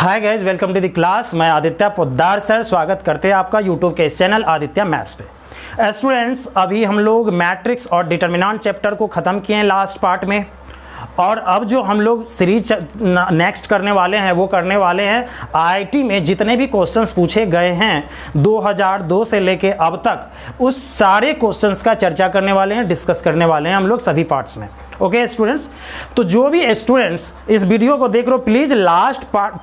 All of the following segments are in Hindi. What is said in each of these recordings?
Hi guys, welcome to the class. मैं आदित्य पोद्दार सर स्वागत करते हैं आपका यूट्यूब के इस चैनल आदित्य मैथ्स पे। स्टूडेंट्स, अभी हम लोग मैट्रिक्स और डिटर्मिनेंट चैप्टर को ख़त्म किए हैं लास्ट पार्ट में, और अब जो हम लोग सीरीज नेक्स्ट करने वाले हैं वो करने वाले हैं आईआईटी में जितने भी क्वेश्चंस पूछे गए हैं 2002 से लेके अब तक, उस सारे क्वेश्चंस का चर्चा करने वाले हैं, डिस्कस करने वाले हैं हम लोग सभी पार्ट्स में। ओके स्टूडेंट्स, तो जो भी स्टूडेंट्स इस वीडियो को देख रहे हो प्लीज़ लास्ट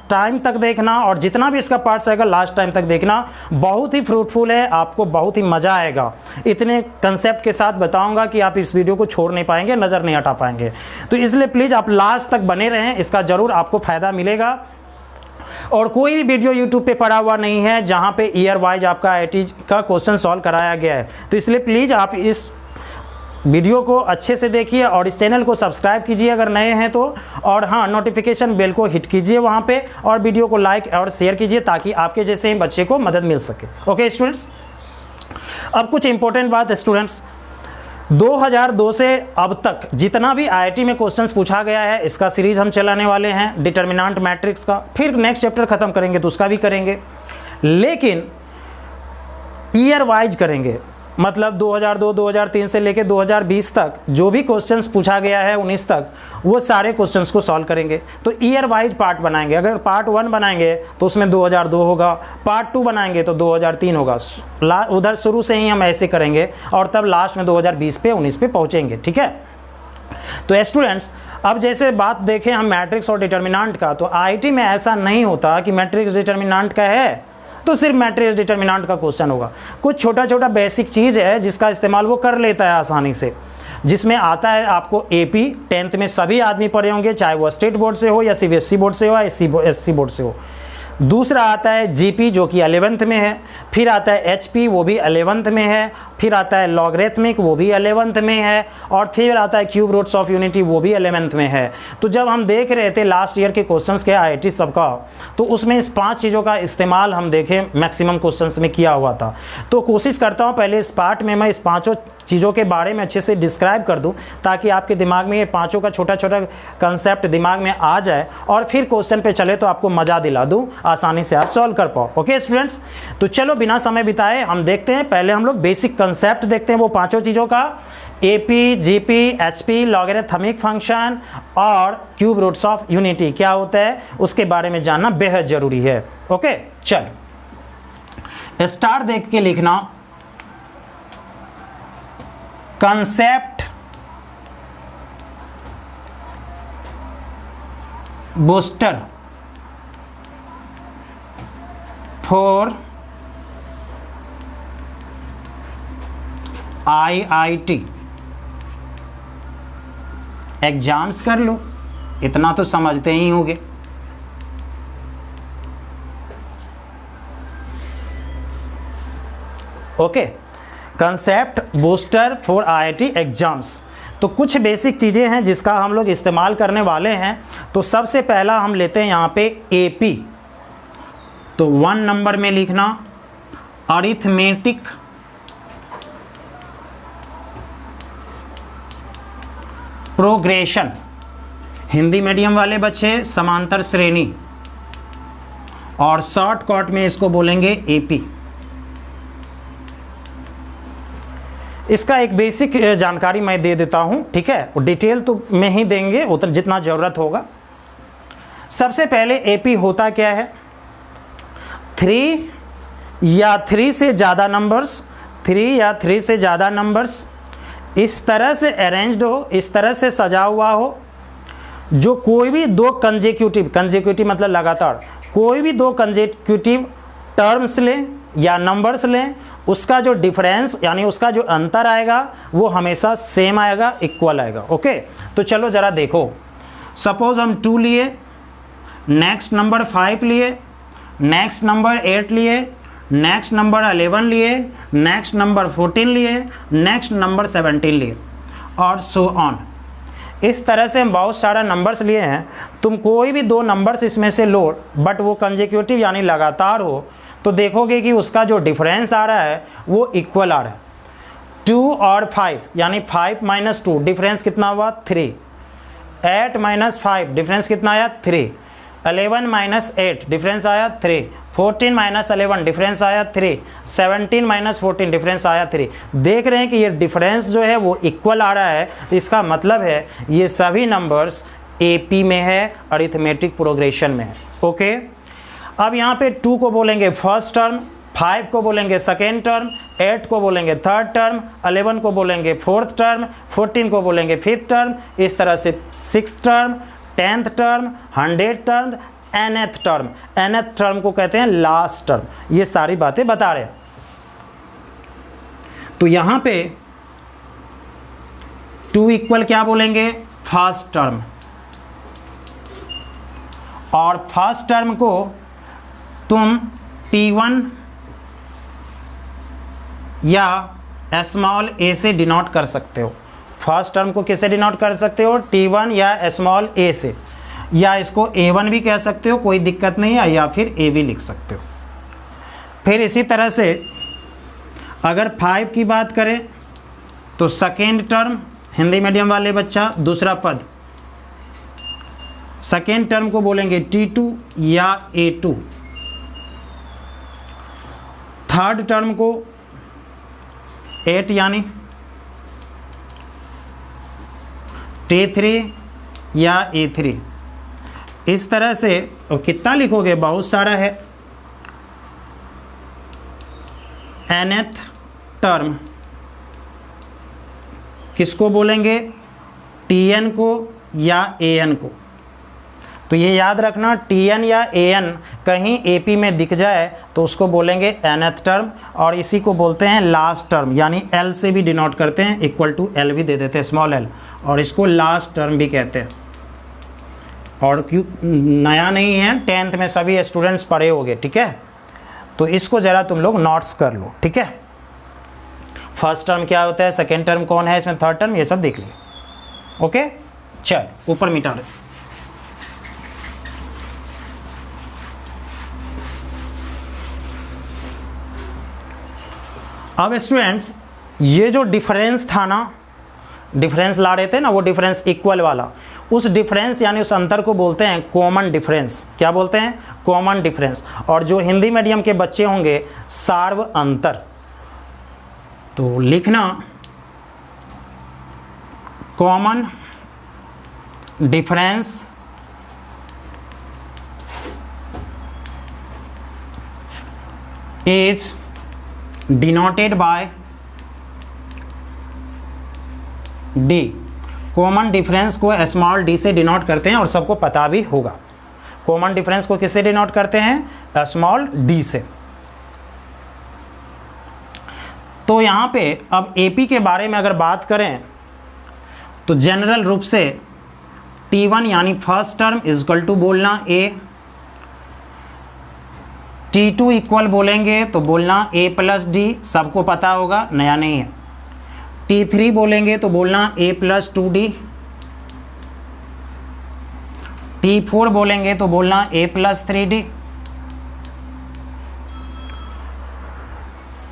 टाइम तक देखना, और जितना भी इसका पार्ट्स आएगा लास्ट टाइम तक देखना। बहुत ही फ्रूटफुल है, आपको बहुत ही मज़ा आएगा। इतने कंसेप्ट के साथ बताऊंगा कि आप इस वीडियो को छोड़ नहीं पाएंगे, नज़र नहीं हटा पाएंगे। तो इसलिए प्लीज़ आप लास्ट तक बने रहें, इसका ज़रूर आपको फ़ायदा मिलेगा। और कोई भी वीडियो यूट्यूब पे पड़ा हुआ नहीं है जहाँ पे ईयर वाइज आपका आईआईटी का क्वेश्चन सॉल्व कराया गया है। तो इसलिए प्लीज़ आप इस वीडियो को अच्छे से देखिए और इस चैनल को सब्सक्राइब कीजिए अगर नए हैं तो, और हाँ, नोटिफिकेशन बेल को हिट कीजिए वहाँ पे, और वीडियो को लाइक और शेयर कीजिए ताकि आपके जैसे ही बच्चे को मदद मिल सके। ओके स्टूडेंट्स, अब कुछ इंपॉर्टेंट बात स्टूडेंट्स, 2002 से अब तक जितना भी आईआईटी में क्वेश्चंस पूछा गया है इसका सीरीज हम चलाने वाले हैं डिटर्मिनेंट मैट्रिक्स का। फिर नेक्स्ट चैप्टर खत्म करेंगे तो उसका भी करेंगे, लेकिन ईयर वाइज करेंगे। मतलब 2002 2003 से लेके 2020 तक जो भी क्वेश्चंस पूछा गया है 19 तक, वो सारे क्वेश्चंस को सॉल्व करेंगे। तो ईयर वाइज पार्ट बनाएंगे। अगर पार्ट 1 बनाएंगे तो उसमें 2002 होगा, पार्ट 2 बनाएंगे तो 2003 होगा, उधर शुरू से ही हम ऐसे करेंगे, और तब लास्ट में 2020 पे 19 पे पहुँचेंगे। ठीक है, तो स्टूडेंट्स अब जैसे बात देखें हम मैट्रिक्स और डिटर्मिनेंट का, तो आईआईटी में ऐसा नहीं होता कि मैट्रिक्स डिटर्मिनेंट का है तो सिर्फ मैट्रिक्स डिटर्मिनेंट का क्वेश्चन होगा। कुछ छोटा छोटा बेसिक चीज़ है जिसका इस्तेमाल वो कर लेता है आसानी से, जिसमें आता है आपको एपी। 10th में सभी आदमी पढ़े होंगे, चाहे वो स्टेट बोर्ड से हो या सीबीएसई बोर्ड से हो या एससी बोर्ड से हो। दूसरा आता है जीपी जो कि 11th में है, फिर आता है एचपी वो भी 11th में है, फिर आता है लॉगरिथमिक वो भी 11th में है, और फिर आता है क्यूब रूट्स ऑफ यूनिटी वो भी 11th में है। तो जब हम देख रहे थे लास्ट ईयर के क्वेश्चंस के आईआईटी सबका, तो उसमें इस 5 चीज़ों का इस्तेमाल हम देखें मैक्सिमम क्वेश्चंस में किया हुआ था। तो कोशिश करता हूँ पहले इस पार्ट में मैं इस 5 चीज़ों के बारे में अच्छे से डिस्क्राइब कर दूं, ताकि आपके दिमाग में ये 5 का छोटा छोटा कंसेप्ट दिमाग में आ जाए, और फिर क्वेश्चन पे चले तो आपको मज़ा दिला दूं, आसानी से आप सॉल्व कर पाओ। ओके स्टूडेंट्स, तो चलो बिना समय बिताए हम देखते हैं। पहले हम लोग बेसिक कंसेप्ट देखते हैं वो 5 चीज़ों का, AP, GP, HP, logarithmic function और क्यूब रूट्स ऑफ यूनिटी क्या होता है उसके बारे में जानना बेहद ज़रूरी है। ओके चलो स्टार देख के लिखना, concept booster for IIT exams कर लो, इतना तो समझते ही होंगे। Okay, concept booster for IIT exams. तो कुछ बेसिक चीज़ें हैं जिसका हम लोग इस्तेमाल करने वाले हैं। तो सबसे पहला हम लेते हैं यहाँ पे एपी। तो 1 नंबर में लिखना अरिथमेटिक प्रोग्रेशन, हिंदी मीडियम वाले बच्चे समांतर श्रेणी, और शॉर्टकट में इसको बोलेंगे एपी। इसका एक बेसिक जानकारी मैं दे देता हूं, ठीक है, डिटेल तो में ही देंगे उतना जितना ज़रूरत होगा। सबसे पहले एपी होता क्या है, 3 या 3 से ज़्यादा नंबर्स, 3 या 3 से ज़्यादा नंबर्स इस तरह से अरेंज्ड हो, इस तरह से सजा हुआ हो, जो कोई भी 2 कंजेक्यूटिव मतलब लगातार कोई भी 2 कंजेक्यूटिव टर्म्स लें या नंबर्स लें, उसका जो डिफरेंस यानी उसका जो अंतर आएगा वो हमेशा सेम आएगा, इक्वल आएगा। ओके, तो चलो ज़रा देखो, सपोज हम 2 लिए, नेक्स्ट नंबर 5 लिए, नेक्स्ट नंबर 8 लिए, नेक्स्ट नंबर 11 लिए, नेक्स्ट नंबर 14 लिए, नेक्स्ट नंबर 17 लिए, और सो ऑन। इस तरह से हम बहुत सारा नंबर्स लिए हैं। तुम कोई भी 2 नंबर्स इसमें से लो, बट वो कंजेक्यूटिव यानी लगातार हो, तो देखोगे कि उसका जो डिफरेंस आ रहा है वो इक्वल आ रहा है। 2 और 5 यानी 5 - 2 डिफरेंस कितना हुआ 3। 8 - 5 डिफरेंस कितना आया 3। 11 माइनस 8 डिफरेंस आया 3, 14 माइनस 11 डिफरेंस आया 3, 17 माइनस 14 डिफरेंस आया 3। देख रहे हैं कि ये डिफरेंस जो है वो इक्वल आ रहा है, तो इसका मतलब है ये सभी नंबर्स एपी में है, अरिथमेटिक प्रोग्रेशन में है। ओके, अब यहाँ पे 2 को बोलेंगे फर्स्ट टर्म, 5 को बोलेंगे सेकेंड टर्म, 8 को बोलेंगे थर्ड टर्म, 11 को बोलेंगे फोर्थ टर्म, 14 को बोलेंगे फिफ्थ टर्म, इस तरह से 6th term, 10th term, 100th term, nth term. nth term को कहते हैं लास्ट टर्म। ये सारी बातें बता रहे हैं। तो यहां पे 2 इक्वल क्या बोलेंगे, फर्स्ट टर्म, और फर्स्ट टर्म को तुम T1 या स्मॉल a से डिनोट कर सकते हो। फर्स्ट टर्म को किससे डिनोट कर सकते हो, T1 या स्मॉल a से, या इसको A1 भी कह सकते हो, कोई दिक्कत नहीं है, या फिर A भी लिख सकते हो। फिर इसी तरह से अगर 5 की बात करें तो सेकेंड टर्म, हिंदी मीडियम वाले बच्चा, दूसरा पद, सेकेंड टर्म को बोलेंगे T2 या A2, थर्ड टर्म को 8 यानी T3 या A3। इस तरह से, और कितना लिखोगे, बहुत सारा है। nth टर्म किसको बोलेंगे, Tn को या An को। तो ये याद रखना, Tn या An कहीं AP में दिख जाए तो उसको बोलेंगे nth टर्म, और इसी को बोलते हैं लास्ट टर्म, यानी L से भी डिनोट करते हैं, इक्वल टू L भी दे देते हैं, स्मॉल l, और इसको लास्ट टर्म भी कहते हैं। और क्यों नया नहीं है, 10th में सभी स्टूडेंट्स पढ़े होंगे, ठीक है। तो इसको ज़रा तुम लोग नोट्स कर लो, ठीक है। फर्स्ट टर्म क्या होता है, सेकेंड टर्म कौन है इसमें, थर्ड टर्म, ये सब देख लिए। ओके, चल ऊपर मिटा दे। अब स्टूडेंट्स, ये जो डिफरेंस था ना, डिफरेंस ला रहे थे ना, वो डिफरेंस इक्वल वाला, उस डिफरेंस यानी उस अंतर को बोलते हैं कॉमन डिफरेंस। क्या बोलते हैं, कॉमन डिफरेंस। और जो हिंदी मीडियम के बच्चे होंगे, सार्व अंतर। तो लिखना common difference is denoted bye D. Common difference को स्मॉल डी से डिनोट करते हैं, और सबको पता भी होगा। कॉमन डिफरेंस को किससे डिनोट करते हैं, स्मॉल डी से। तो यहाँ पे अब एपी के बारे में अगर बात करें तो जनरल रूप से T1 यानी फर्स्ट टर्म इक्वल टू बोलना A, T2 इक्वल बोलेंगे तो बोलना A प्लस डी, सबको पता होगा, नया नहीं है। T3 बोलेंगे तो बोलना A प्लस 2D, T4 बोलेंगे तो बोलना A प्लस 3D।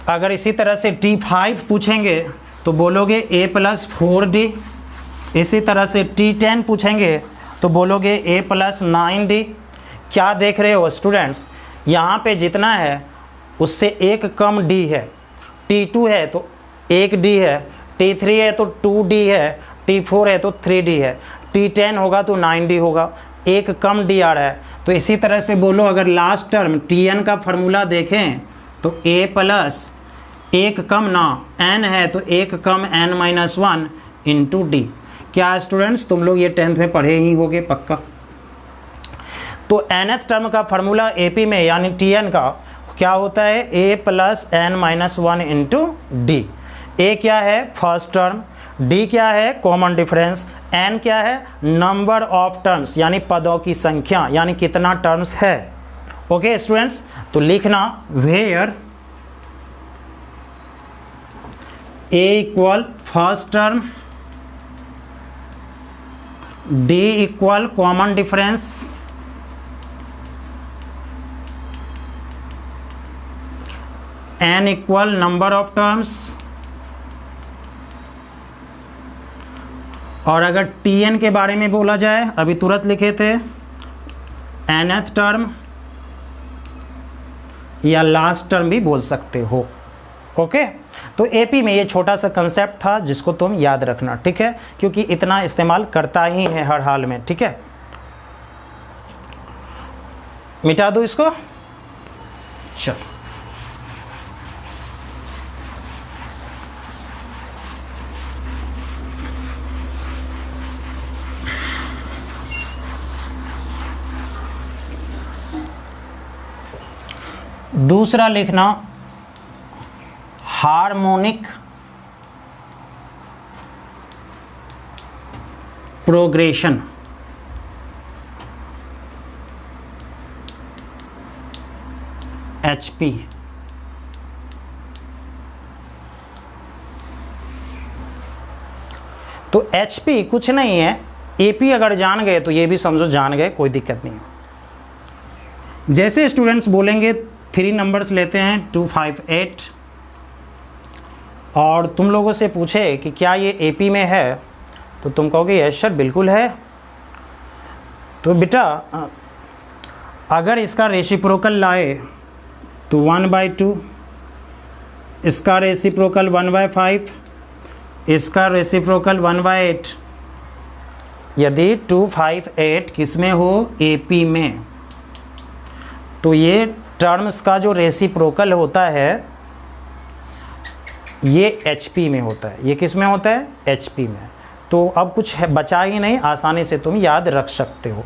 अगर इसी तरह से T5 पूछेंगे तो बोलोगे A प्लस 4D। इसी तरह से T10 पूछेंगे तो बोलोगे A प्लस 9D। क्या देख रहे हो स्टूडेंट्स, यहाँ पे जितना है उससे एक कम D है। T2 है तो 1D है, T3 है तो 2D है, T4 है तो 3D है, T10 होगा तो 9D होगा, एक कम D आ रहा है। तो इसी तरह से बोलो, अगर लास्ट टर्म Tn का फार्मूला देखें तो A प्लस एक कम ना n है तो एक कम n-1 इंटू डी। क्या स्टूडेंट्स, तुम लोग ये 10th में पढ़े ही होगे पक्का। तो nth टर्म का फार्मूला AP में यानी Tn का क्या होता है, A plus n-1 into D. A क्या है, फर्स्ट टर्म, D क्या है, कॉमन डिफरेंस, N क्या है, नंबर ऑफ टर्म्स यानी पदों की संख्या, यानी कितना टर्म्स है। ओके स्टूडेंट्स, तो लिखना where A equal first term, D equal common difference, N equal number of terms, और अगर Tn के बारे में बोला जाए, अभी तुरंत लिखे थे, nth टर्म या लास्ट टर्म भी बोल सकते हो। ओके, तो एपी में ये छोटा सा कंसेप्ट था जिसको तुम याद रखना, ठीक है, क्योंकि इतना इस्तेमाल करता ही है हर हाल में, ठीक है। मिटा दो इसको, चलो। दूसरा लिखना हार्मोनिक प्रोग्रेशन। HP तो HP कुछ नहीं है, AP अगर जान गए तो ये भी समझो जान गए, कोई दिक्कत नहीं है। जैसे स्टूडेंट्स बोलेंगे 3 नंबर्स लेते हैं 2, 5, 8 और तुम लोगों से पूछे कि क्या ये AP में है, तो तुम कहोगे यस सर बिल्कुल है। तो बेटा अगर इसका रेसिप्रोकल लाए तो 1/2, इसका रेसिप्रोकल 1/5, इसका रेसिप्रोकल 1/8। यदि 2, 5, 8 किस में हो, AP में, तो ये टर्म्स का जो रेसिप्रोकल होता है ये HP में होता है। ये किस में होता है, HP में। तो अब कुछ है बचा ही नहीं, आसानी से तुम याद रख सकते हो।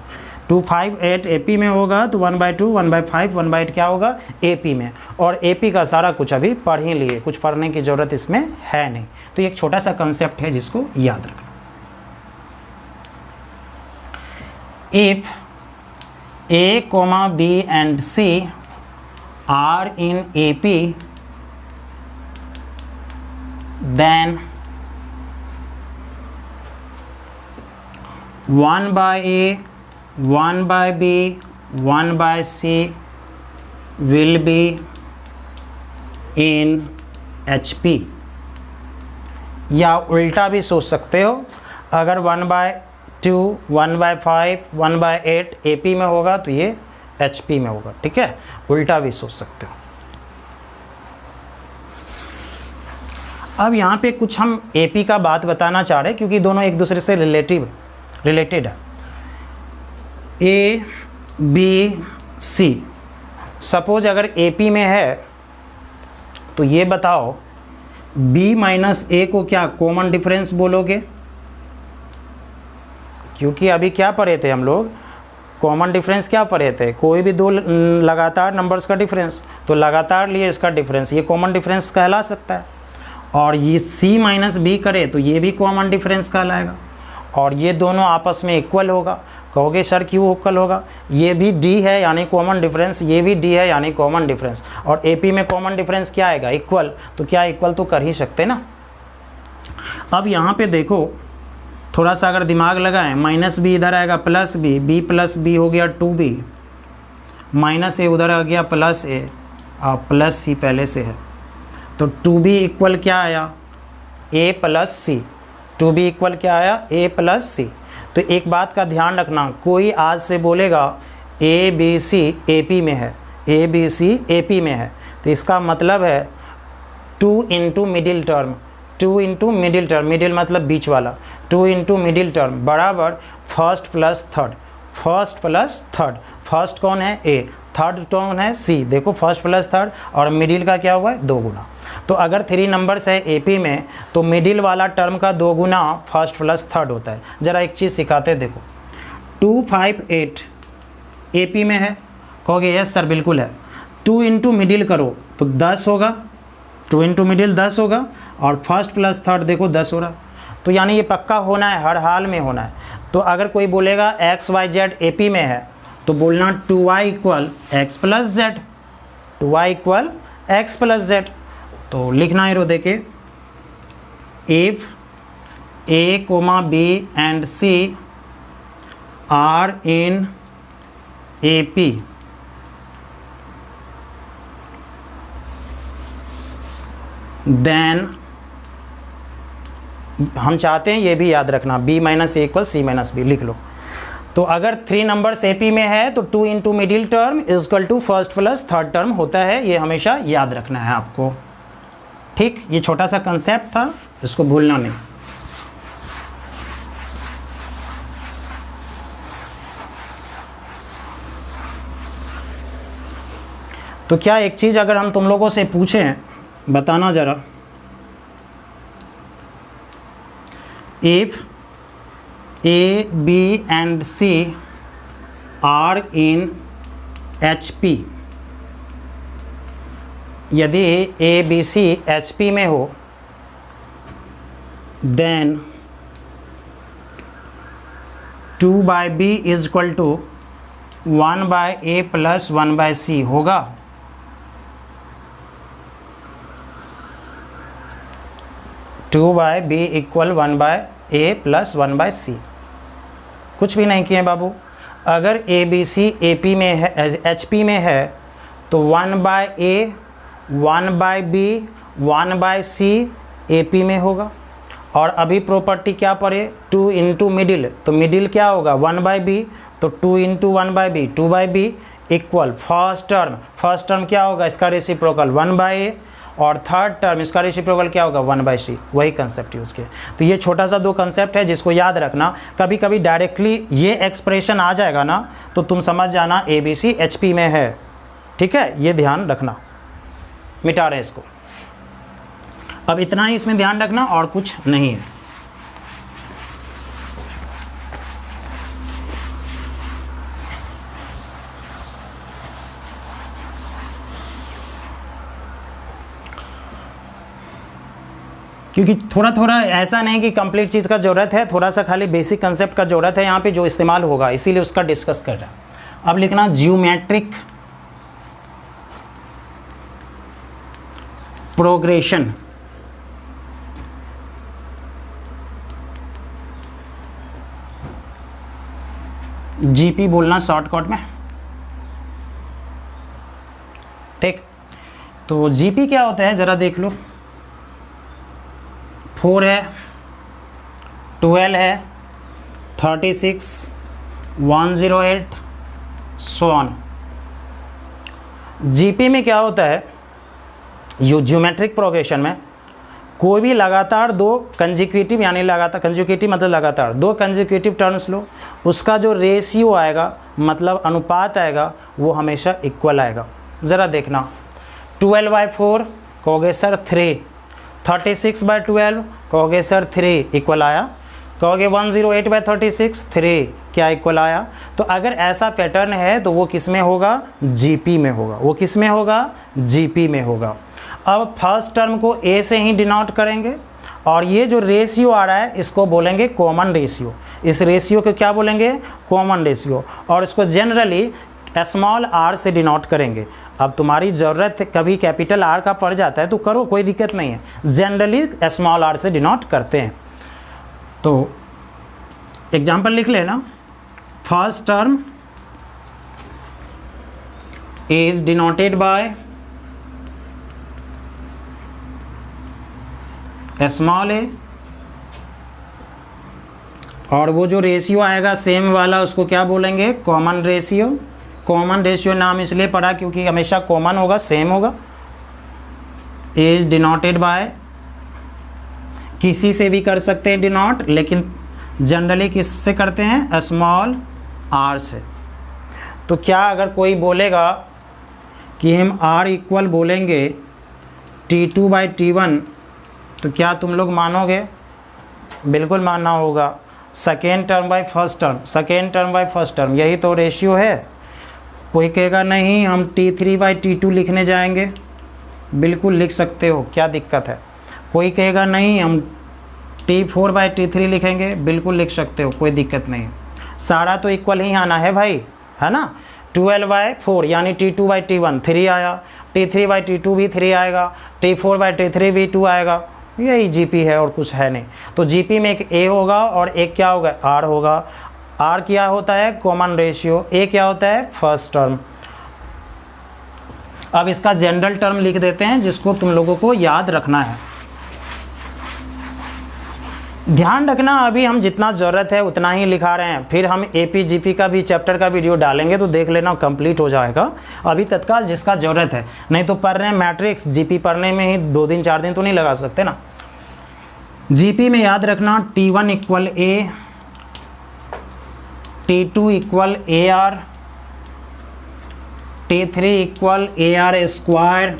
2, 5, 8 AP में होगा तो 1/2, 1/5, 1/8 क्या होगा, AP में। और AP का सारा कुछ अभी पढ़ ही लिए, कुछ पढ़ने की ज़रूरत इसमें है नहीं। तो ये एक छोटा सा कंसेप्ट है जिसको याद रखना। If A, B and C are in AP, then 1/A, 1/B, 1/C will be in HP। या उल्टा भी सोच सकते हो, अगर 1/2, 1/5, 1/8 AP में होगा तो ये HP में होगा, ठीक है, उल्टा भी सोच सकते हो। अब यहाँ पे कुछ हम AP का बात बताना चाह रहे हैं क्योंकि दोनों एक दूसरे से रिलेटेड है। A, B, C सपोज अगर AP में है तो ये बताओ B माइनस A को क्या कॉमन डिफरेंस बोलोगे, क्योंकि अभी क्या पढ़े थे हम लोग, कॉमन डिफरेंस क्या पढ़े थे, कोई भी दो लगातार नंबर्स का डिफरेंस, तो लगातार लिए इसका डिफरेंस, ये कॉमन डिफरेंस कहला सकता है। और ये C माइनस B करे तो ये भी कॉमन डिफरेंस कहलाएगा। और ये दोनों आपस में इक्वल होगा। कहोगे सर क्यों इक्वल होगा, ये भी D है यानी कॉमन डिफरेंस, ये भी D है यानी कॉमन डिफरेंस, और AP में कॉमन डिफरेंस क्या आएगा, इक्वल। तो क्या इक्वल तो कर ही सकते ना। अब यहाँ पे देखो थोड़ा सा अगर दिमाग लगाएं, माइनस B इधर आएगा plus B, B plus B हो गया 2B, माइनस A उधर आ गया प्लस A और प्लस C पहले से है, तो 2B इक्वल क्या आया, A plus C। 2B equal क्या आया, A प्लस C। तो एक बात का ध्यान रखना, कोई आज से बोलेगा ABC AP में है, ABC AP में है, तो इसका मतलब है 2 into middle term, 2 into middle term, middle मतलब बीच वाला, 2 इंटू मिडिल टर्म बराबर first plus third, first plus third. First कौन है A, थर्ड कौन है C। देखो फर्स्ट प्लस थर्ड और मिडिल का क्या हुआ है 2 गुना। तो अगर 3 नंबर्स है AP में तो मिडिल वाला टर्म का 2 गुना फर्स्ट प्लस थर्ड होता है। ज़रा एक चीज़ सिखाते देखो, 2, 5, 8 AP में है, कहोगे यस सर बिल्कुल है। 2 इंटू मिडिल करो तो 10 होगा, 2 इंटू मिडिल 10 होगा, और फर्स्ट प्लस थर्ड देखो 10 हो रहा, तो यानी ये पक्का होना है, हर हाल में होना है। तो अगर कोई बोलेगा XYZ AP में है तो बोलना 2y equal x plus z, 2y equal x plus z. तो लिखना है रो देखे, if A, B and C are in AP then, हम चाहते हैं ये भी याद रखना, B minus A equal C minus B लिख लो। तो अगर 3 नंबर्स एपी में है तो 2 into middle term is equal to first plus third term होता है, ये हमेशा याद रखना है आपको। ठीक, ये छोटा सा कंसेप्ट था, इसको भूलना नहीं। तो क्या एक चीज़ अगर हम तुम लोगों से पूछें, बताना ज़रा, if A, B and C are in HP, यदि A, B, C HP में हो, then 2 by B is equal to 1 by A plus 1 by C होगा। Two by B equal 1 by A plus 1 by C. कुछ भी नहीं किए बाबू। अगर ए बी सी ए पी में है, एच पी में है, तो 1 by A 1 by B 1 by C A P में होगा। और अभी प्रॉपर्टी क्या पढ़े, 2 इंटू मिडिल, तो मिडिल क्या होगा 1 बाय बी, तो 2 into 1 by B 2 by B equal first term क्या होगा, इसका रेसिप्रोकल 1 बाय ए, और थर्ड टर्म इसका रेसिप्रोकल क्या होगा 1 बाय सी। वही कंसेप्ट यूज़ किया। तो ये छोटा सा 2 कंसेप्ट है जिसको याद रखना। कभी कभी डायरेक्टली ये एक्सप्रेशन आ जाएगा ना, तो तुम समझ जाना A B C H P में है। ठीक है, ये ध्यान रखना। मिटा रहे इसको। अब इतना ही इसमें ध्यान रखना और कुछ नहीं है। क्योंकि थोड़ा थोड़ा ऐसा नहीं कि कंप्लीट चीज़ का ज़रूरत है, थोड़ा सा खाली बेसिक कंसेप्ट का ज़रूरत है यहाँ पे जो इस्तेमाल होगा, इसीलिए उसका डिस्कस कर रहा है। अब लिखना जियोमेट्रिक प्रोग्रेशन। जीपी बोलना शॉर्टकट में। ठीक, तो जीपी क्या होता है ज़रा देख लो। 4 है, 12 है, 36, 108 सो ऑन। जीपी में क्या होता है, ज्योमेट्रिक प्रोग्रेशन में कोई भी लगातार 2 कंजिक्यूटिव, यानी लगातार, कंजिक्यूटिव मतलब लगातार 2 कंजिक्यूटिव टर्म्स लो, उसका जो रेशियो आएगा मतलब अनुपात आएगा वो हमेशा इक्वल आएगा। ज़रा देखना, 12/4 कहोगे सर 3, 36/12 कहोगे सर 3 इक्वल आया, कहोगे 108/36 3 क्या इक्वल आया। तो अगर ऐसा पैटर्न है तो वो किस में होगा, जीपी में होगा। वो किस में होगा, जीपी में होगा। अब फर्स्ट टर्म को ए से ही डिनोट करेंगे और ये जो रेशियो आ रहा है इसको बोलेंगे कॉमन रेशियो। इस रेशियो को क्या बोलेंगे, कॉमन रेशियो। और इसको जनरली स्मॉल आर से डिनोट करेंगे। अब तुम्हारी ज़रूरत कभी कैपिटल आर का पड़ जाता है तो करो, कोई दिक्कत नहीं है, जनरली स्मॉल आर से डिनोट करते हैं। तो एग्जाम्पल लिख लेना, first term is denoted by small A, और वो जो रेशियो आएगा सेम वाला उसको क्या बोलेंगे, कॉमन रेशियो। कॉमन रेशियो नाम इसलिए पड़ा क्योंकि हमेशा कॉमन होगा, सेम होगा। इज डिनोटेड बाय, किसी से भी कर सकते हैं डिनोट, लेकिन जनरली किस से करते हैं, स्मॉल आर से। तो क्या अगर कोई बोलेगा कि हम आर इक्वल बोलेंगे T2/T1, तो क्या तुम लोग मानोगे, बिल्कुल मानना होगा। Second term by first term, second term by first term, यही तो रेशियो है। कोई कहेगा नहीं हम T3/T2 लिखने जाएंगे, बिल्कुल लिख सकते हो, क्या दिक्कत है। कोई कहेगा नहीं हम T4/T3 लिखेंगे, बिल्कुल लिख सकते हो, कोई दिक्कत नहीं। सारा तो इक्वल ही आना है भाई, है ना। 12/4 यानी T2/T1 3 आया, T3/T2 भी 3 आएगा, T4/T3 भी 2 आएगा। यही जीपी है और कुछ है नहीं। तो जीपी में एक ए होगा और एक क्या होगा, आर होगा। आर क्या होता है, कॉमन रेशियो। ए क्या होता है, फर्स्ट टर्म। अब इसका जनरल टर्म लिख देते हैं जिसको तुम लोगों को याद रखना है। ध्यान रखना, अभी हम जितना ज़रूरत है उतना ही लिखा रहे हैं, फिर हम AP GP का भी चैप्टर का वीडियो डालेंगे तो देख लेना कंप्लीट हो जाएगा। अभी तत्काल जिसका ज़रूरत है, नहीं तो पढ़ रहे हैं मैट्रिक्स, GP पढ़ने में ही 2 दिन 4 दिन तो नहीं लगा सकते ना। GP में याद रखना T1 equal A, T2 equal AR, T3 equal AR square,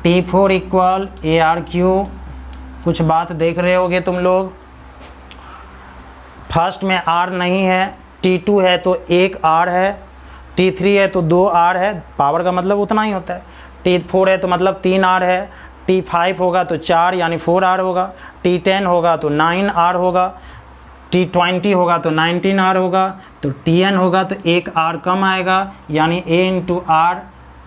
T4 equal AR cube. कुछ बात देख रहे होगे तुम लोग, फर्स्ट में R नहीं है, T2 है तो 1 R है, T3 है तो 2 R है, पावर का मतलब उतना ही होता है, T4 है तो मतलब 3 R है, T5 होगा तो 4 यानी 4 R होगा, T10 होगा तो 9 R होगा, T20 होगा तो 19 R होगा, तो Tn होगा तो 1 R कम आएगा यानी A इंटू R,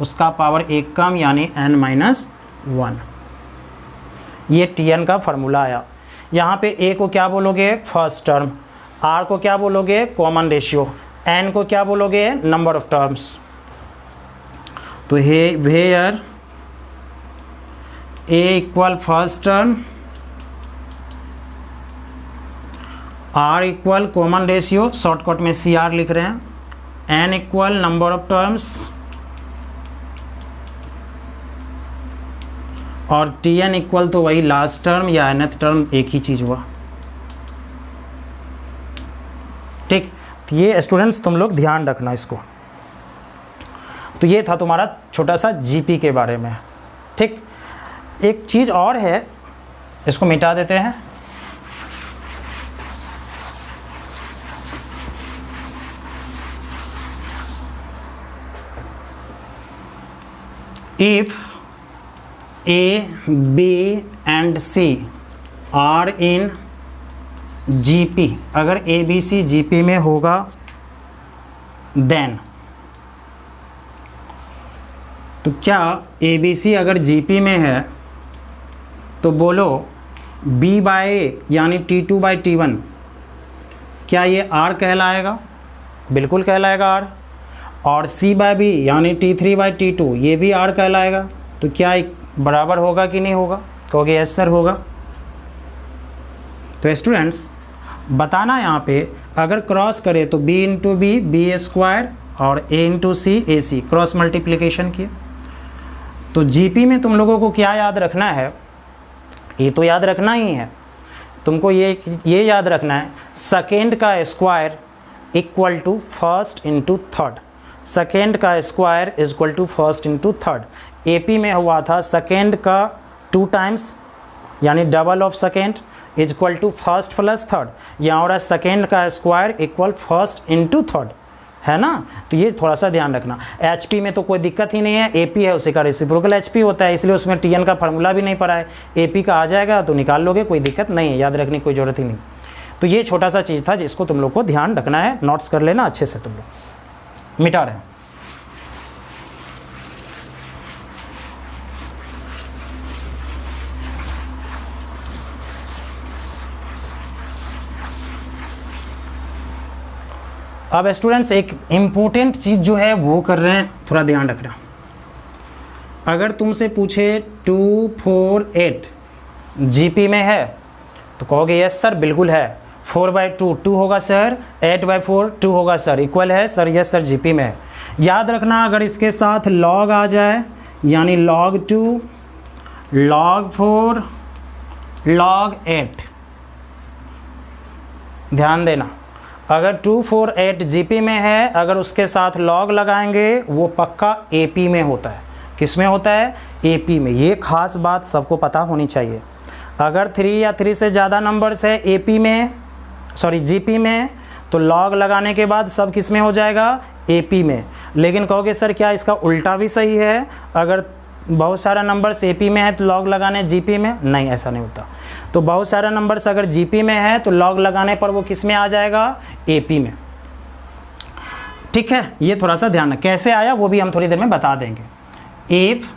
उसका पावर 1 कम यानी n-1। ये Tn का फार्मूला आया। यहाँ पे A को क्या बोलोगे, फर्स्ट टर्म, R को क्या बोलोगे, कॉमन रेशियो, N को क्या बोलोगे, नंबर ऑफ टर्म्स। तो where A equal first term, R equal common ratio, shortcut में CR लिख रहे हैं, N equal number of terms और Tn इक्वल तो वही लास्ट टर्म या nth टर्म, एक ही चीज़ हुआ। ठीक, तो ये स्टूडेंट्स तुम लोग ध्यान रखना इसको। तो ये था तुम्हारा छोटा सा GP के बारे में। ठीक, एक चीज़ और है, इसको मिटा देते हैं। If A, B and C are in GP, अगर A, B, C GP में होगा then, तो क्या A, B, C अगर GP में है तो बोलो B बाय A यानी T2 बाई T1, क्या ये R कहलाएगा? बिल्कुल कहलाएगा R। और C बाय B यानी T3 बाई T2, ये भी R कहलाएगा। तो क्या बराबर होगा कि नहीं होगा? कहोगे यस सर होगा। तो स्टूडेंट्स बताना, यहाँ पे अगर क्रॉस करें तो B into B B square और A into C AC, cross multiplication किए। तो GP में तुम लोगों को क्या याद रखना है, ये तो याद रखना ही है तुमको, ये याद रखना है सेकेंड का square equal to first into third, second का square is equal to first into third. AP में हुआ था सेकेंड का 2 टाइम्स यानी double of second is equal to first plus third, यहाँ हो रहा है सेकेंड का square equal first into third, है ना। तो ये थोड़ा सा ध्यान रखना। HP में तो कोई दिक्कत ही नहीं है, AP है उसी का रेसिप्रोकल HP होता है, इसलिए उसमें Tn का फार्मूला भी नहीं पड़ा है, AP का आ जाएगा तो निकाल लोगे, कोई दिक्कत नहीं है, याद रखने की कोई ज़रूरत ही नहीं। तो ये छोटा सा चीज़ था जिसको तुम लोग को ध्यान रखना है, नोट्स कर लेना अच्छे से। तुम लोग मिटा रहे हैं। अब स्टूडेंट्स एक इम्पोर्टेंट चीज़ जो है वो कर रहे हैं, थोड़ा ध्यान रखना। अगर तुमसे पूछे 2, 4, 8 GP में है तो कहोगे यस सर बिल्कुल है। 4/2 2 होगा सर, 8/4 2 होगा सर, इक्वल है सर, यस सर GP में है। याद रखना अगर इसके साथ लॉग आ जाए यानी log 2, log 4, log 8, ध्यान देना। अगर 2, 4, 8 GP में है, अगर उसके साथ लॉग लगाएंगे वो पक्का AP में होता है। किस में होता है? AP में। ये खास बात सबको पता होनी चाहिए। अगर 3 या 3 से ज़्यादा नंबर्स है AP में, सॉरी GP में, तो लॉग लगाने के बाद सब किस में हो जाएगा? AP में। लेकिन कहोगे सर क्या इसका उल्टा भी सही है, अगर बहुत सारा नंबर्स AP में है तो लॉग लगाने GP में? नहीं, ऐसा नहीं होता। तो बहुत सारा नंबर्स अगर GP में है तो लॉग लगाने पर वो किस में आ जाएगा? AP में। ठीक है, ये थोड़ा सा ध्यान रखें। कैसे आया वो भी हम थोड़ी देर में बता देंगे। If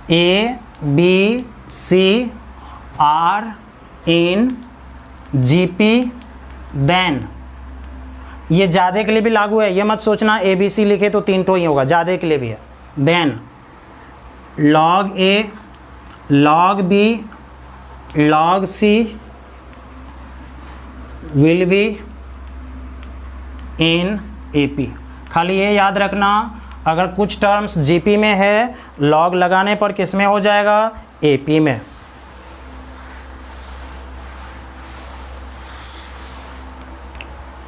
A, B, C are in GP then, ये ज़्यादा के लिए भी लागू है, ये मत सोचना ABC लिखे तो 3 ही होगा, ज़्यादा के लिए भी है। then log A, log B, log C will be in AP. खाली ये याद रखना, अगर कुछ टर्म्स जीपी में है, लॉग लगाने पर किस में हो जाएगा, एपी में।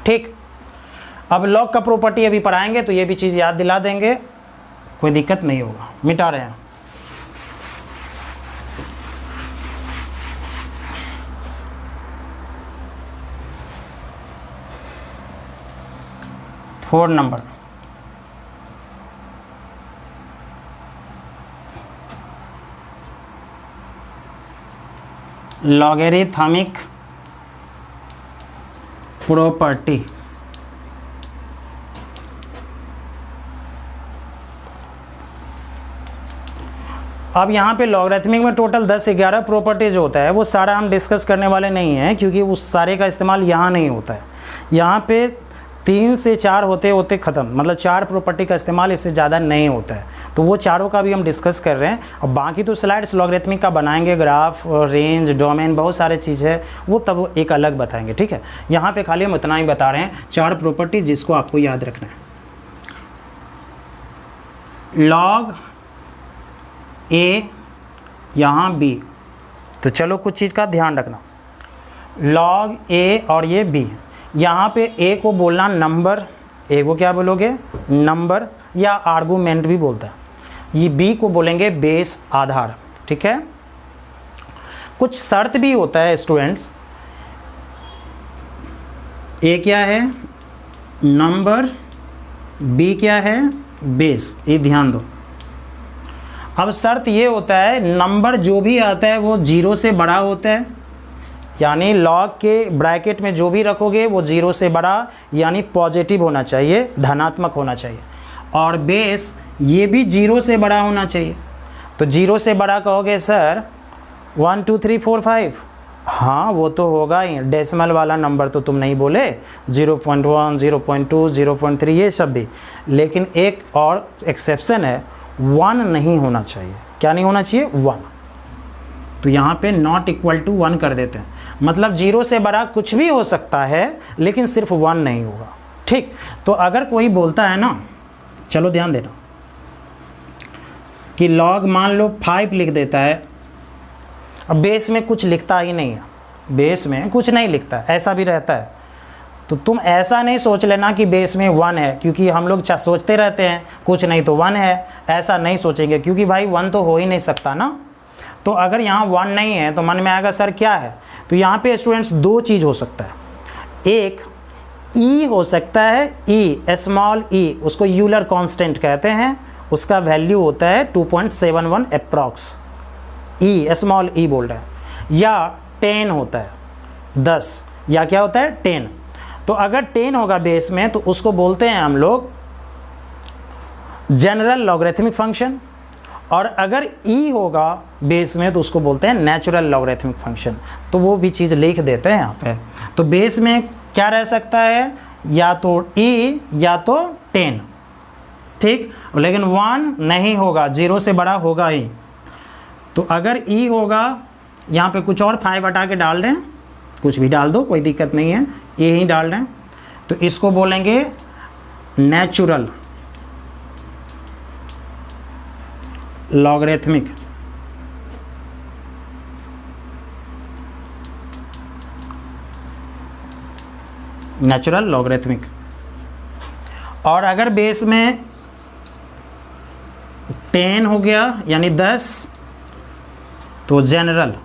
ठीक, अब लॉग का प्रॉपर्टी अभी पढ़ाएंगे तो ये भी चीज़ याद दिला देंगे, कोई दिक्कत नहीं होगा। मिटा रहे हैं। Four number, logarithmic property. अब यहाँ पे लॉगरिथमिक में टोटल 10-11 प्रॉपर्टीज होता है, वो सारा हम डिस्कस करने वाले नहीं हैं क्योंकि उस सारे का इस्तेमाल यहाँ नहीं होता है। यहाँ पे 3 से 4 होते होते ख़त्म, मतलब 4 प्रॉपर्टी का इस्तेमाल, इससे ज़्यादा नहीं होता है। तो वो चारों का भी हम डिस्कस कर रहे हैं। और बाकी तो स्लाइड्स लॉगरिथमिक का बनाएंगे, ग्राफ, रेंज, डोमेन, बहुत सारे चीज़ है, वो तब एक अलग बताएंगे। ठीक है, यहाँ पे खाली हम इतना ही बता रहे हैं, 4 प्रॉपर्टी जिसको आपको याद रखना है। लॉग ए, यहाँ बी, तो चलो कुछ चीज़ का ध्यान रखना। लॉग ए और ये बी, यहाँ पे ए को बोलना नंबर, ए को क्या बोलोगे, नंबर या आर्गूमेंट भी बोलता है। ये बी को बोलेंगे बेस, आधार। ठीक है, कुछ शर्त भी होता है स्टूडेंट्स। ए क्या है, नंबर, बी क्या है, बेस, ये ध्यान दो। अब शर्त ये होता है, नंबर जो भी आता है वो 0 से बड़ा होता है, यानी लॉग के ब्रैकेट में जो भी रखोगे वो 0 से बड़ा यानी पॉजिटिव होना चाहिए, धनात्मक होना चाहिए। और बेस ये भी 0 से बड़ा होना चाहिए। तो 0 से बड़ा कहोगे सर 1 2 3 4 5, हाँ वो तो होगा ही। डेसिमल वाला नंबर तो तुम नहीं बोले, 0.1 0.2 0.3 ये सब भी, लेकिन एक और एक्सेप्शन है, 1 नहीं होना चाहिए। क्या नहीं होना चाहिए, 1। तो यहाँ पे नॉट इक्वल टू 1 कर देते हैं, मतलब 0 से बड़ा कुछ भी हो सकता है लेकिन सिर्फ 1 नहीं होगा। ठीक, तो अगर कोई बोलता है ना, चलो ध्यान देना कि लॉग मान लो 5 लिख देता है, अब बेस में कुछ लिखता ही नहीं है, बेस में कुछ नहीं लिखता, ऐसा भी रहता है। तो तुम ऐसा नहीं सोच लेना कि बेस में 1 है, क्योंकि हम लोग सोचते रहते हैं कुछ नहीं तो 1 है, ऐसा नहीं सोचेंगे क्योंकि भाई 1 तो हो ही नहीं सकता ना। तो अगर यहाँ 1 नहीं है तो मन में आएगा सर क्या है, तो यहाँ पे स्टूडेंट्स 2 चीज़ हो सकता है। एक ई हो सकता है, ई, स्मॉल ई, उसको यूलर कांस्टेंट कहते हैं, उसका वैल्यू होता है 2.71 अप्रॉक्स, ई, स्मॉल ई बोल रहे हैं। या 10 होता है, 10, या क्या होता है 10। तो अगर 10 होगा बेस में तो उसको बोलते हैं हम लोग जनरल लॉगरिथमिक फंक्शन, और अगर ई होगा बेस में तो उसको बोलते हैं नेचुरल लॉगरिथमिक फंक्शन। तो वो भी चीज़ लिख देते हैं यहाँ पे। तो बेस में क्या रह सकता है, या तो ई या तो 10। ठीक, लेकिन 1 नहीं होगा, 0 से बड़ा होगा ही। तो अगर ई होगा, यहाँ पे कुछ और 5 हटा के डाल दें, कुछ भी डाल दो कोई दिक्कत नहीं है, ये ही डाल दें, तो इसको बोलेंगे नेचुरल लॉगरिथमिक। Natural logarithmic. और अगर बेस में 10 हो गया यानी 10, तो जनरल।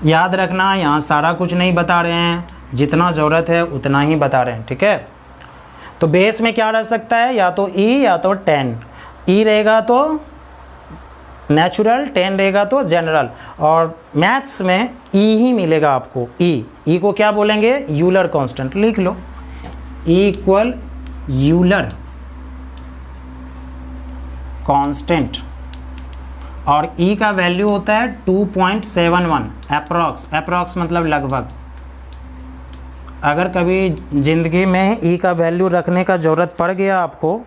याद रखना, यहाँ सारा कुछ नहीं बता रहे हैं, जितना ज़रूरत है उतना ही बता रहे हैं। ठीक है, तो बेस में क्या रह सकता है, या तो ई या तो 10। ई रहेगा तो नेचुरल, 10 रहेगा तो जनरल। और मैथ्स में ई ही मिलेगा आपको, ई को क्या बोलेंगे, यूलर कांस्टेंट। लिख लो, ई इक्वल यूलर कांस्टेंट, और ई का वैल्यू होता है 2.71 अप्रॉक्स। अप्रॉक्स मतलब लगभग, अगर कभी ज़िंदगी में ई का वैल्यू रखने का ज़रूरत पड़ गया आपको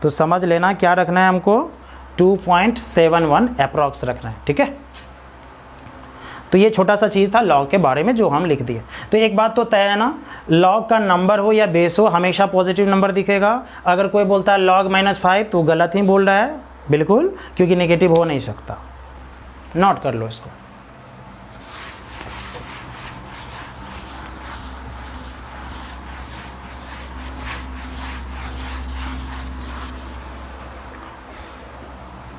तो समझ लेना क्या रखना है हमको, 2.71 अप्रॉक्स रखना है, ठीक है। तो ये छोटा सा चीज़ था लॉग के बारे में जो हम लिख दिए। तो एक बात तो तय है ना, लॉग का नंबर हो या बेस हो हमेशा पॉजिटिव नंबर दिखेगा। अगर कोई बोलता है log -5 तो गलत ही बोल रहा है बिल्कुल, क्योंकि नेगेटिव हो नहीं सकता। नोट कर लो इसको।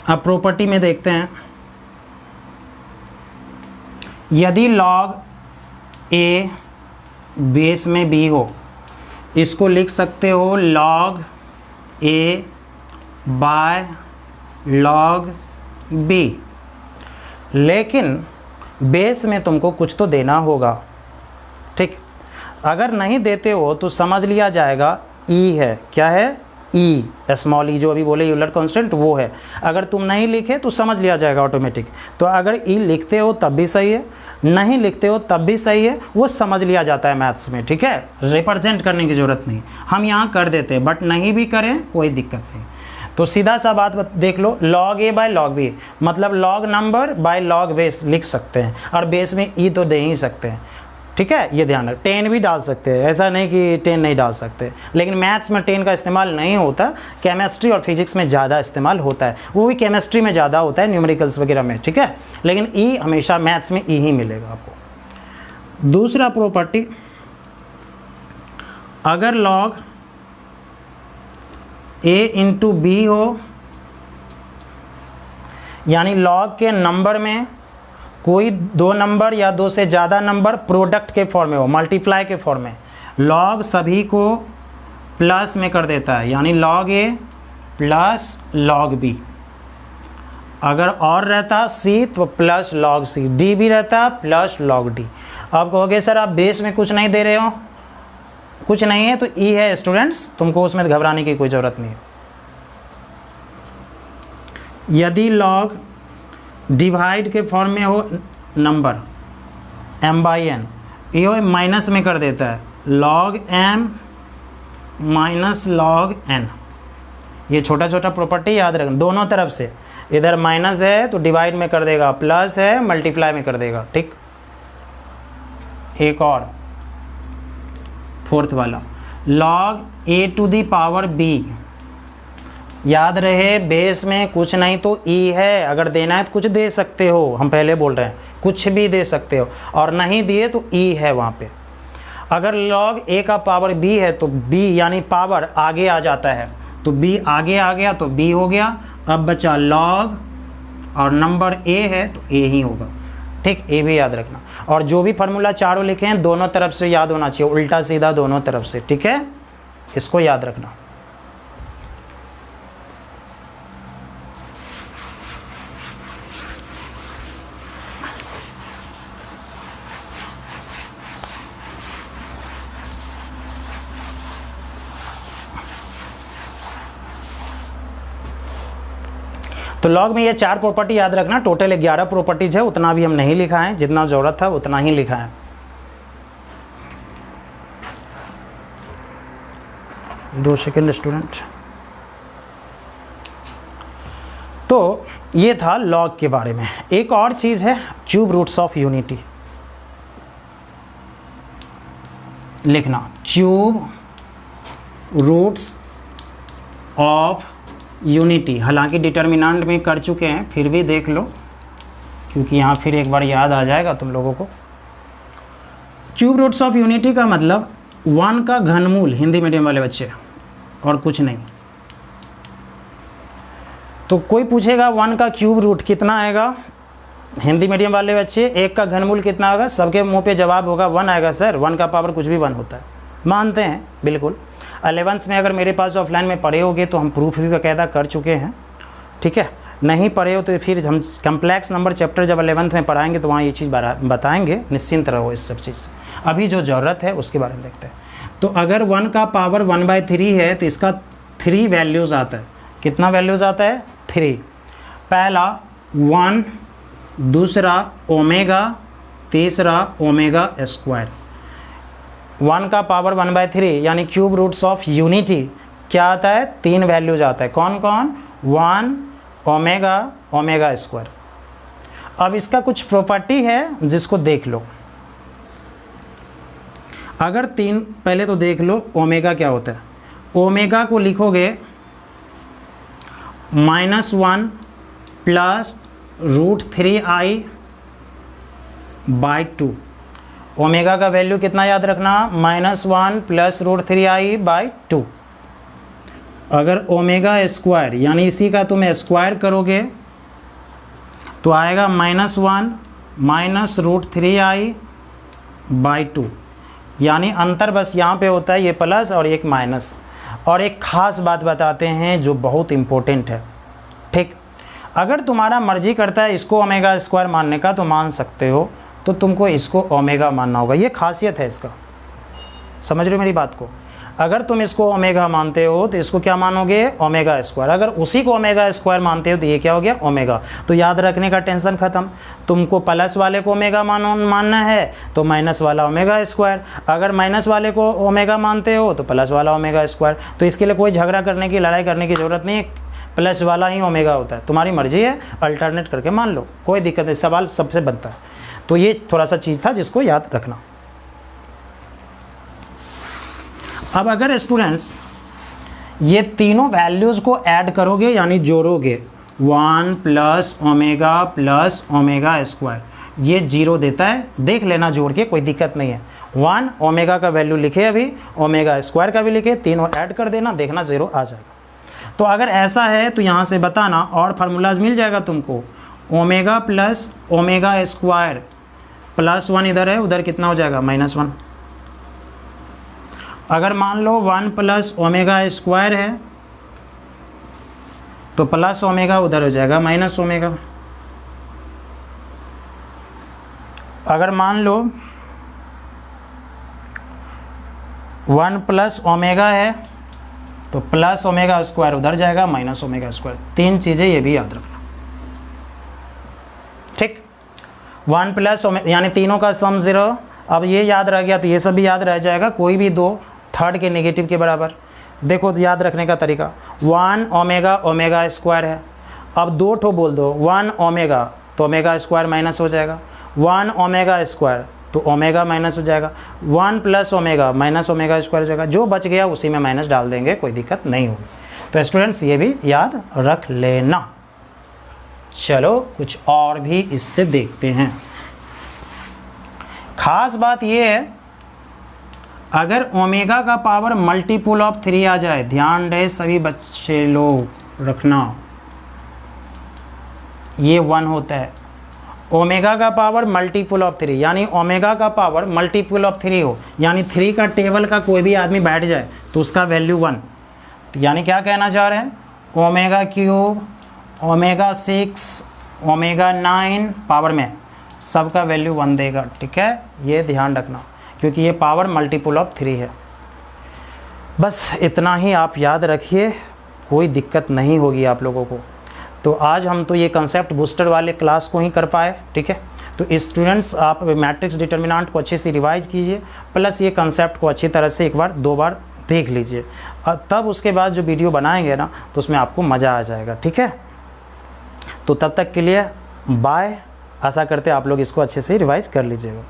अब प्रॉपर्टी में देखते हैं, यदि log a बेस में b हो, इसको लिख सकते हो log a by log b। लेकिन बेस में तुमको कुछ तो देना होगा, ठीक। अगर नहीं देते हो तो समझ लिया जाएगा e है, क्या है, ई स्मॉल ई जो अभी बोले यूलर कांस्टेंट वो है। अगर तुम नहीं लिखे तो समझ लिया जाएगा ऑटोमेटिक। तो अगर ई लिखते हो तब भी सही है, नहीं लिखते हो तब भी सही है, वो समझ लिया जाता है मैथ्स में, ठीक है। रिप्रेजेंट करने की ज़रूरत नहीं, हम यहाँ कर देते हैं, बट नहीं भी करें कोई दिक्कत नहीं। तो सीधा सा बात देख लो, log a by log b मतलब log number by log base लिख सकते हैं, और बेस में ई तो दे ही सकते हैं, ठीक है। ये ध्यान रख, 10 भी डाल सकते हैं, ऐसा नहीं कि 10 नहीं डाल सकते। लेकिन मैथ्स में 10 का इस्तेमाल नहीं होता, केमिस्ट्री और फिजिक्स में ज़्यादा इस्तेमाल होता है, वो भी केमिस्ट्री में ज़्यादा होता है, न्यूमेरिकल्स वगैरह में, ठीक है। लेकिन ई हमेशा मैथ्स में ई ही मिलेगा आपको। दूसरा प्रॉपर्टी, अगर log a इंटू बी हो, यानी log के नंबर में कोई दो नंबर या दो से ज़्यादा नंबर प्रोडक्ट के फॉर्म में हो, मल्टीप्लाई के फॉर्म में, log सभी को प्लस में कर देता है, यानी log a plus log b। अगर और रहता c तो प्लस log c, d भी रहता प्लस log d। अब कहोगे सर आप बेस में कुछ नहीं दे रहे हो, कुछ नहीं है तो e है स्टूडेंट्स, तुमको उसमें घबराने की कोई ज़रूरत नहीं है। यदि log डिवाइड के फॉर्म में हो नंबर m/n, ये माइनस में कर देता है, log m minus log n। ये छोटा छोटा प्रॉपर्टी याद रखना, दोनों तरफ से, इधर माइनस है तो डिवाइड में कर देगा, प्लस है मल्टीप्लाई में कर देगा, ठीक। एक और फोर्थ वाला, log a to the power b, याद रहे बेस में कुछ नहीं तो ई है। अगर देना है तो कुछ दे सकते हो, हम पहले बोल रहे हैं कुछ भी दे सकते हो, और नहीं दिए तो ई है वहाँ पे। अगर log a का पावर b है तो b यानी पावर आगे आ जाता है, तो b आगे आ गया तो b हो गया। अब बचा log और नंबर a है तो a ही होगा, ठीक। a भी याद रखना, और जो भी फार्मूला चारों लिखे हैं दोनों तरफ से याद होना चाहिए, उल्टा सीधा दोनों तरफ से, ठीक है। इसको याद रखना। तो लॉग में ये 4 प्रॉपर्टी याद रखना, टोटल 11 प्रॉपर्टीज है, उतना भी हम नहीं लिखा है, जितना ज़रूरत था उतना ही लिखा है। दो सेकंड स्टूडेंट। तो ये था लॉग के बारे में। एक और चीज़ है क्यूब रूट्स ऑफ यूनिटी, लिखना क्यूब रूट्स ऑफ यूनिटी। हालांकि डिटर्मिनेंट में कर चुके हैं, फिर भी देख लो क्योंकि यहाँ फिर एक बार याद आ जाएगा तुम लोगों को। क्यूब रूट्स ऑफ यूनिटी का मतलब 1 का घनमूल, हिंदी मीडियम वाले बच्चे, और कुछ नहीं। तो कोई पूछेगा 1 का क्यूब रूट कितना आएगा, हिंदी मीडियम वाले बच्चे 1 का घनमूल कितना होगा, सबके मुंह पे जवाब होगा 1 आएगा सर, 1 का पावर कुछ भी 1 होता है, मानते हैं बिल्कुल। 11th में अगर मेरे पास ऑफलाइन में पढ़े होगे तो हम प्रूफ भी बाकायदा कर चुके हैं, ठीक है। नहीं पढ़े हो तो फिर हम कम्प्लेक्स नंबर चैप्टर जब 11th में पढ़ाएंगे तो वहाँ ये चीज़ बताएंगे, निश्चिंत रहो इस सब चीज़ से। अभी जो ज़रूरत है उसके बारे में देखते हैं। तो अगर 1 का पावर 1/3 है तो इसका 3 वैल्यूज़ आता है। कितना वैल्यूज़ आता है? 3। पहला 1, दूसरा ओमेगा, तीसरा ओमेगा स्क्वायर। 1 का पावर 1/3 यानी क्यूब रूट्स ऑफ यूनिटी क्या आता है, 3 वैल्यूज आता है। कौन कौन, 1 ओमेगा ओमेगा स्क्वायर। अब इसका कुछ प्रॉपर्टी है जिसको देख लो। अगर 3, पहले तो देख लो ओमेगा क्या होता है। ओमेगा को लिखोगे -1 प्लस √3i/2। ओमेगा का वैल्यू कितना याद रखना, -1 प्लस √3i/2। अगर ओमेगा स्क्वायर यानी इसी का तुम स्क्वायर करोगे तो आएगा -1 माइनस √3i/2। यानी अंतर बस यहाँ पे होता है, ये प्लस और एक माइनस। और एक ख़ास बात बताते हैं जो बहुत इम्पोर्टेंट है, ठीक। अगर तुम्हारा मर्जी करता है इसको ओमेगा स्क्वायर मानने का तो मान सकते हो, तो तुमको इसको ओमेगा मानना होगा। ये खासियत है इसका, समझ रहे हो मेरी बात को। अगर तुम इसको ओमेगा मानते हो तो इसको क्या मानोगे, ओमेगा स्क्वायर। अगर उसी को ओमेगा स्क्वायर मानते हो तो ये क्या हो गया, ओमेगा। तो याद रखने का टेंशन ख़त्म। तुमको प्लस वाले को ओमेगा मानना है तो माइनस वाला ओमेगा स्क्वायर, अगर माइनस वाले को ओमेगा मानते हो तो प्लस वाला ओमेगा स्क्वायर। तो इसके लिए कोई झगड़ा करने की, लड़ाई करने की ज़रूरत नहीं है, प्लस वाला ही ओमेगा होता है। तुम्हारी मर्जी है, अल्टरनेट करके मान लो, कोई दिक्कत नहीं, सवाल सबसे बनता है। तो ये थोड़ा सा चीज़ था जिसको याद रखना। अब अगर स्टूडेंट्स ये तीनों वैल्यूज़ को ऐड करोगे यानी जोड़ोगे, 1 प्लस ओमेगा स्क्वायर, ये 0 देता है। देख लेना जोड़ के, कोई दिक्कत नहीं है। 1 ओमेगा का वैल्यू लिखे, अभी ओमेगा स्क्वायर का भी लिखे, तीनों ऐड कर देना, देखना 0 आ जाएगा। तो अगर ऐसा है तो यहाँ से बताना और फार्मूलाज मिल जाएगा तुमको। ओमेगा प्लस ओमेगा स्क्वायर +1 इधर है, उधर कितना हो जाएगा, -1। अगर मान लो 1 प्लस ओमेगा स्क्वायर है तो प्लस ओमेगा उधर हो जाएगा माइनस ओमेगा। अगर मान लो 1 प्लस ओमेगा है तो प्लस ओमेगा स्क्वायर उधर जाएगा, माइनस ओमेगा स्क्वायर। 3 चीज़ें ये भी याद रखना, ठीक। 1 प्लस ओमेगा यानी तीनों का सम 0। अब ये याद रह गया तो ये सब भी याद रह जाएगा, कोई भी 2 थर्ड के नेगेटिव के बराबर। देखो याद रखने का तरीका, 1 ओमेगा ओमेगा स्क्वायर है। अब 2 ठो बोल दो, 1 ओमेगा तो ओमेगा स्क्वायर माइनस हो जाएगा, 1 ओमेगा स्क्वायर तो ओमेगा माइनस हो जाएगा, 1 plus omega minus omega square हो जाएगा। जो बच गया उसी में माइनस डाल देंगे, कोई दिक्कत नहीं होगी। तो स्टूडेंट्स ये भी याद रख लेना। चलो कुछ और भी इससे देखते हैं। खास बात ये है, अगर ओमेगा का पावर मल्टीपल ऑफ 3 आ जाए, ध्यान दे सभी बच्चे लोग रखना, ये 1 होता है। ओमेगा का पावर मल्टीपल ऑफ 3 यानी ओमेगा का पावर मल्टीपल ऑफ 3 हो, यानी 3 का टेबल का कोई भी आदमी बैठ जाए तो उसका वैल्यू 1। यानी क्या कहना चाह रहे हैं, omega cube, omega 6, omega 9 power में सबका वैल्यू 1 देगा, ठीक है। ये ध्यान रखना क्योंकि ये पावर मल्टीपल ऑफ 3 है। बस इतना ही आप याद रखिए, कोई दिक्कत नहीं होगी आप लोगों को। तो आज हम तो ये कंसेप्ट बूस्टर वाले क्लास को ही कर पाए, ठीक है। तो स्टूडेंट्स आप मैट्रिक्स डिटर्मिनेंट को अच्छे से रिवाइज कीजिए, प्लस ये कंसेप्ट को अच्छी तरह से 1 बार 2 बार देख लीजिए, तब उसके बाद जो वीडियो बनाएंगे ना तो उसमें आपको मज़ा आ जाएगा, ठीक है। तो तब तक के लिए बाय। आशा करते हैं आप लोग इसको अच्छे से रिवाइज कर लीजिएगा।